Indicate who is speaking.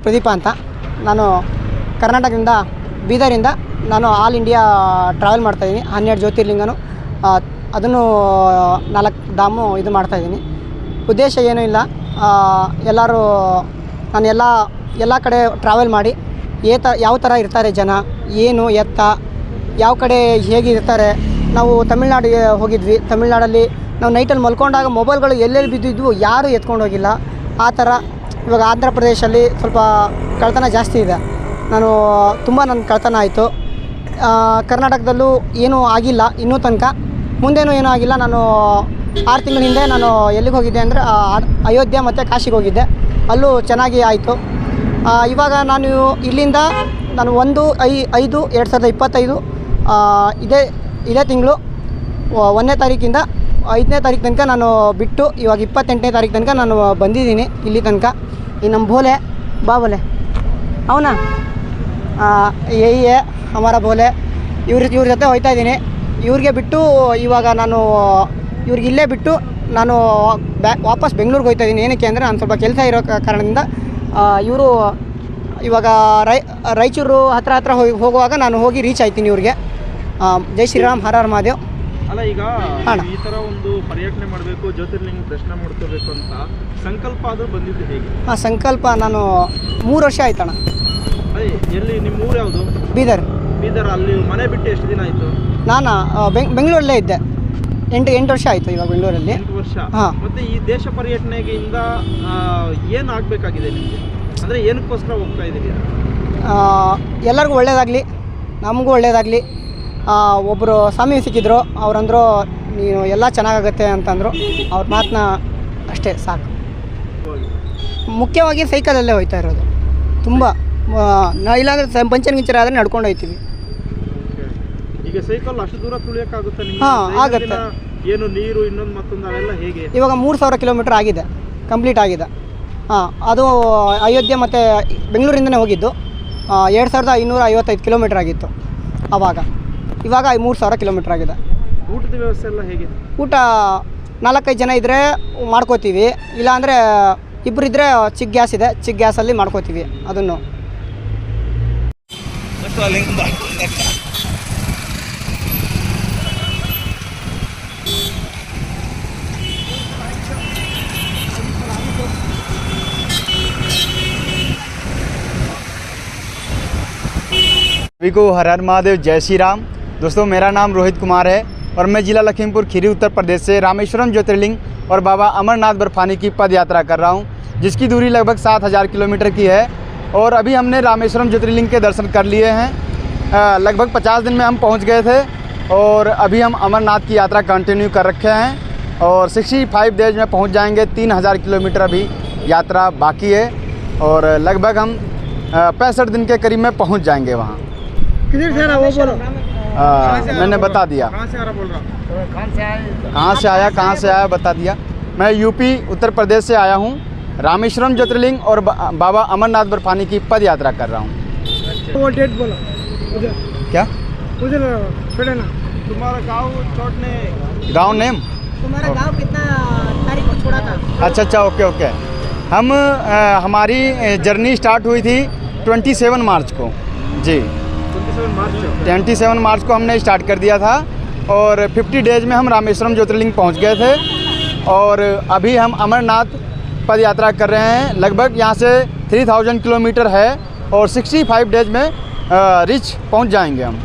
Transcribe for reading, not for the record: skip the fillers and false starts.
Speaker 1: ಪ್ರದೀಪ ಅಂತ. ನಾನು ಕರ್ನಾಟಕದಿಂದ ಬೀದರಿಂದ ನಾನು ಆಲ್ ಇಂಡಿಯಾ ಟ್ರಾವೆಲ್ ಮಾಡ್ತಾಯಿದ್ದೀನಿ. 12 ಜ್ಯೋತಿರ್ಲಿಂಗನು ಅದನ್ನು 4 ಧಾಮು ಇದು ಮಾಡ್ತಾಯಿದ್ದೀನಿ. ಉದ್ದೇಶ ಏನೂ ಇಲ್ಲ, ಎಲ್ಲರೂ ನಾನು ಎಲ್ಲ ಕಡೆ ಟ್ರಾವೆಲ್ ಮಾಡಿ ಯಾವ ಥರ ಇರ್ತಾರೆ ಜನ, ಏನು ಎತ್ತ ಯಾವ ಕಡೆ ಹೇಗಿರ್ತಾರೆ. ನಾವು ತಮಿಳ್ನಾಡಿಗೆ ಹೋಗಿದ್ವಿ. ತಮಿಳ್ನಾಡಲ್ಲಿ ನಾವು ನೈಟಲ್ಲಿ ಮಲ್ಕೊಂಡಾಗ ಮೊಬೈಲ್ಗಳು ಎಲ್ಲೆಲ್ಲಿ ಬಿದ್ದಿದ್ವು ಯಾರೂ ಎತ್ಕೊಂಡು ಹೋಗಿಲ್ಲ. ಆ ಥರ ಇವಾಗ ಆಂಧ್ರ ಪ್ರದೇಶಲ್ಲಿ ಸ್ವಲ್ಪ ಕಳ್ತನ ಜಾಸ್ತಿ ಇದೆ. ನನ್ನ ಕಳ್ತನ ಆಯಿತು. ಕರ್ನಾಟಕದಲ್ಲೂ ಏನೂ ಆಗಿಲ್ಲ ಇನ್ನೂ ತನಕ, ಮುಂದೇನೂ ಏನೂ ಆಗಿಲ್ಲ. ನಾನು 6 ತಿಂಗಳ ಹಿಂದೆ ನಾನು ಎಲ್ಲಿಗೆ ಹೋಗಿದ್ದೆ ಅಂದರೆ ಅಯೋಧ್ಯೆ ಮತ್ತು ಕಾಶಿಗೆ ಹೋಗಿದ್ದೆ. ಅಲ್ಲೂ ಚೆನ್ನಾಗಿ ಆಯಿತು. ಇವಾಗ ನಾನು ಇಲ್ಲಿಂದ 1/5/2025 ಇದೇ ತಿಂಗಳು 1ನೇ ತಾರೀಕಿಂದ 5ನೇ ತಾರೀಕು ತನಕ ನಾನು ಬಿಟ್ಟು ಇವಾಗ 28ನೇ ತಾರೀಕು ತನಕ ನಾನು ಬಂದಿದ್ದೀನಿ ಇಲ್ಲಿ ತನಕ. ಈ ನಮ್ಮ ಬೋಲೆ ಬೋಲೆ ಅವನಾ ಯही है हमारा ಬೋಲೆ. ಇವ್ರ ಜೊತೆ ಹೋಗ್ತಾ ಇದ್ದೀನಿ. ಇವ್ರಿಗೆ ಬಿಟ್ಟು ಇವಾಗ ನಾನು ಇವ್ರಿಗೆ ಇಲ್ಲೇ ಬಿಟ್ಟು ನಾನು ವಾಪಸ್ ಬೆಂಗಳೂರಿಗೆ ಹೋಗ್ತಾ ಇದ್ದೀನಿ. ಏನಕ್ಕೆ ಅಂದರೆ ನಾನು ಸ್ವಲ್ಪ ಕೆಲಸ ಇರೋ ಕಾರಣದಿಂದ ಇವರು ಇವಾಗ ರಾಯಚೂರು ಹತ್ರ ಹೋಗುವಾಗ ನಾನು ಹೋಗಿ ರೀಚ್ ಆಯ್ತೀನಿ ಇವ್ರಿಗೆ. ಜೈ ಶ್ರೀರಾಮ್, ಹರ ಹರ ಮಹಾದೇವ್.
Speaker 2: ಅಲ್ಲ, ಈಗ ಈ ಥರ ಒಂದು ಪರ್ಯಟನೆ ಮಾಡಬೇಕು, ಜ್ಯೋತಿರ್ಲಿಂಗ ದರ್ಶನ ಮಾಡ್ಕೋಬೇಕು ಅಂತ ಸಂಕಲ್ಪ ಆದರೂ ಬಂದಿದ್ದು ಹೇಗೆ?
Speaker 1: ಸಂಕಲ್ಪ ನಾನು 3 ವರ್ಷ ಆಯ್ತಣ್ಣ.
Speaker 2: ಅದೇ, ಎಲ್ಲಿ ನಿಮ್ಮ ಊರು ಯಾವುದು?
Speaker 1: ಬೀದರ್.
Speaker 2: ಅಲ್ಲಿ ಮನೆ ಬಿಟ್ಟು ಎಷ್ಟು ದಿನ ಆಯಿತು?
Speaker 1: ನಾನು ಬೆಂಗಳೂರಲ್ಲೇ ಇದ್ದೆ. 8 ವರ್ಷ ಆಯಿತು ಇವಾಗ ಬೆಂಗಳೂರಲ್ಲಿ.
Speaker 2: 8 ವರ್ಷ. ಮತ್ತು ಈ ದೇಶ ಪರ್ಯಟನೆಯಿಂದ ಏನು ಆಗಬೇಕಾಗಿದೆ ನಿಮಗೆ? ಅಂದರೆ ಏನಕ್ಕೋಸ್ಕರ ಹೋಗ್ತಾ ಇದ್ದೀರಿ?
Speaker 1: ಎಲ್ಲರಿಗೂ ಒಳ್ಳೆಯದಾಗಲಿ, ನಮಗೂ ಒಳ್ಳೆಯದಾಗಲಿ. ಒಬ್ಬರು ಸ್ವಾಮಿ ಸಿಕ್ಕಿದ್ರು, ಅವರಂದರು ನೀನು ಎಲ್ಲ ಚೆನ್ನಾಗಾಗುತ್ತೆ ಅಂತಂದರು. ಅವ್ರ ಮಾತನ್ನ ಅಷ್ಟೇ ಸಾಕು. ಮುಖ್ಯವಾಗಿ ಸೈಕಲಲ್ಲೇ ಹೋಗ್ತಾ ಇರೋದು ತುಂಬ. ಇಲ್ಲಾಂದರೆ ಪಂಚರ್ ಗಿಂಚರ್ ಆದರೆ ನಡ್ಕೊಂಡು ಹೋಗ್ತೀವಿ.
Speaker 2: ಈಗ ಸೈಕಲ್ ಅಷ್ಟು ದೂರ ತುಳಿಯೋಕ್ಕಾಗುತ್ತೆ ನಿಮಗೆ?
Speaker 1: ಆಗುತ್ತೆ.
Speaker 2: ಏನು ನೀರು ಇನ್ನೊಂದು ಮತ್ತೊಂದು ಅವೆಲ್ಲ ಹೇಗೆ?
Speaker 1: ಇವಾಗ 3000 ಕಿಲೋಮೀಟ್ರ್ ಆಗಿದೆ, ಕಂಪ್ಲೀಟ್ ಆಗಿದೆ. ಅದು ಅಯೋಧ್ಯೆ ಮತ್ತು ಬೆಂಗಳೂರಿಂದನೇ ಹೋಗಿದ್ದು. 2555 ಕಿಲೋಮೀಟ್ರ್ ಆಗಿತ್ತು ಆವಾಗ. ಇವಾಗ 3000 ಕಿಲೋಮೀಟ್ರ್ ಆಗಿದೆ.
Speaker 2: ಊಟದ ವ್ಯವಸ್ಥೆ ಎಲ್ಲ ಹೇಗೆ?
Speaker 1: ಊಟ 4-5 ಜನ ಇದ್ದರೆ ಮಾಡ್ಕೋತೀವಿ, ಇಲ್ಲಾಂದರೆ ಇಬ್ಬರಿದ್ದರೆ ಚಿಕ್ಕ ಗ್ಯಾಸ್ ಇದೆ, ಚಿಕ್ಕ ಗ್ಯಾಸಲ್ಲಿ ಮಾಡ್ಕೋತೀವಿ ಅದನ್ನು.
Speaker 3: सभी को हर हर महादेव, जय श्री राम। दोस्तों, मेरा नाम रोहित कुमार है और मैं ज़िला लखीमपुर खीरी उत्तर प्रदेश से रामेश्वरम ज्योतिर्लिंग और बाबा अमरनाथ बर्फानी की पद यात्रा कर रहा हूं, जिसकी दूरी लगभग 7000 किलोमीटर की है। और अभी हमने रामेश्वरम ज्योतिर्लिंग के दर्शन कर लिए हैं। लगभग 50 दिन में हम पहुंच गए थे और अभी हम अमरनाथ की यात्रा कंटिन्यू कर रखे हैं और 65 डेज में पहुँच जाएँगे। 3000 किलोमीटर अभी यात्रा बाकी है और लगभग हम 65 दिन के करीब में पहुँच जाएँगे वहाँ।
Speaker 1: किधर से आ रहा वो बोलो?
Speaker 3: मैंने बता दिया।
Speaker 2: कहाँ से आ रहा बोल रहा?
Speaker 3: कहाँ से आया बता दिया। मैं यूपी उत्तर प्रदेश से आया हूँ। रामेश्वरम ज्योतिर्लिंग और बाबा अमरनाथ बर्फानी की पद यात्रा कर रहा हूँ।
Speaker 1: वो डेट बोलो उधर।
Speaker 3: क्या
Speaker 1: उधर छोड़े ना।
Speaker 2: तुम्हारा गाँव छोड़ने?
Speaker 3: गाँव नेम?
Speaker 1: तुम्हारा गाँव कितना तारीख को छोड़ा था?
Speaker 3: अच्छा, ओके। हम हमारी जर्नी स्टार्ट हुई थी 27 मार्च को जी। 27 मार्च को हमने स्टार्ट कर दिया था और 50 डेज में हम रामेश्वरम ज्योतिर्लिंग पहुंच गए थे और अभी हम अमरनाथ पद यात्रा कर रहे हैं। लगभग यहाँ से 3000 किलोमीटर है और 65 डेज में रिच पहुंच जाएंगे हम।